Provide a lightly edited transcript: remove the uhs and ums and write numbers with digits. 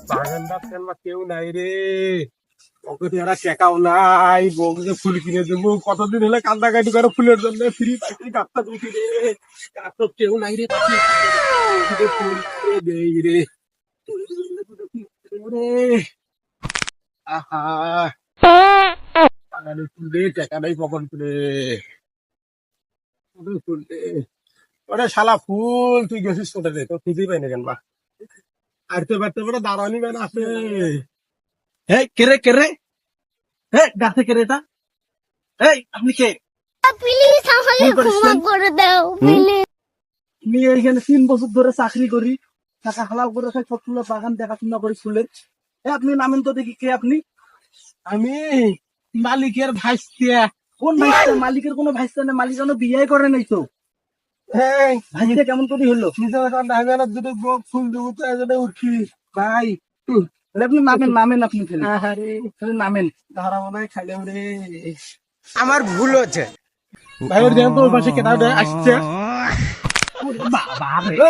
বাগানটা কেউ নাই রে, ওকে তো এরা টেকাও নাই, বউকে ফুল কিনে দেবো, কতদিন হলে কান্দাকাটি করে ফুলের জন্য, ফ্রি পাখি গাছটা দুটি রে, গাছ তো কেউ নাই রে, ফুল দেই রে রে, আহা বাগানে ফুল দে, টেকা নাই কখন ফুলে, ফুল দে, ওরে শালা ফুল, তুই গেছিস কোথায় রে, তো খুঁজেই পাই না কেন বা, আরতে পারতে পারে দাঁড়ানি বেন আছে, এই কেরে কেরে, এই ডাকতে কেরে এটা, এই আপনি কে? প্লিজ আমাকে ক্ষমা করে দাও প্লিজ। আমি এখানে 3 বছর ধরে চাকরি করি, টাকা হালাল করে খাই, সব ফুলের বাগান দেখাশোনা করি ফুলের। আপনি নামেন তো দেখি কে আপনি? আমি মালিকের ভাইস্তিয়া, কোন ভাইস্তা? মালিকের কোনো ভাইস্তা নেই, মালিক কোনো বিয়ে করে নাই তো। ভাইস্তা কেমন করে হলো? দুটো বক ফুল দেবো তো এজনে উঠি ভাই, তাহলে আপনি নামেন, নামেন আপনি খালি, আরে খালি নামেন। ধরা মনে হয় খাইলাম রে আমার ভুল হচ্ছে। ভাই, ওর দেখেন তো ওর পাশে কেটা আসছে। বাবা রে।